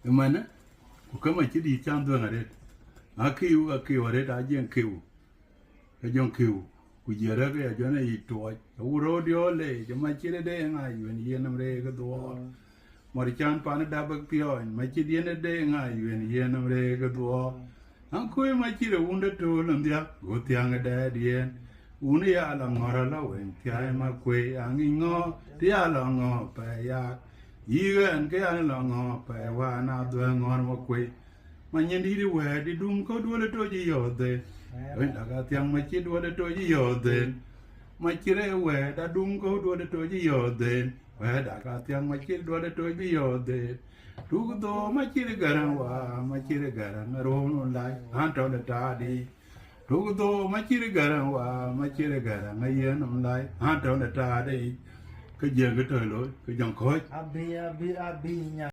mana ku kama chi di chan do ngare akiu are da jen kiu ka jon kiu ku jera ga jona I to uro dio le jama chi de nga yuen yen nam re ga do mari chan pa na da bak pio ma chi di ne de nga yuen yen nam re ga do an ko ma chi re unda to lam dia go tiang da dien uni ya la ngora la wen tia ma kwe ang ngo tia la ngo pa ya yigan ke an la ngo pa wa na do ngor mo kwe ma nyen di we di dum ko do le to ji yo de wen da ga tiang ma chi do le to ji yo de ma chi re we da dum ko do le to ji yo de we da ga tiang ma chi do le to ji yo de du do ma chi re garang wa ma chi re garang ro no lai han to le ta di du do ma chi re garang wa ma chi re garang yen no lai han to le ta di cái giờ cái trời lối cái dòng khói abi nya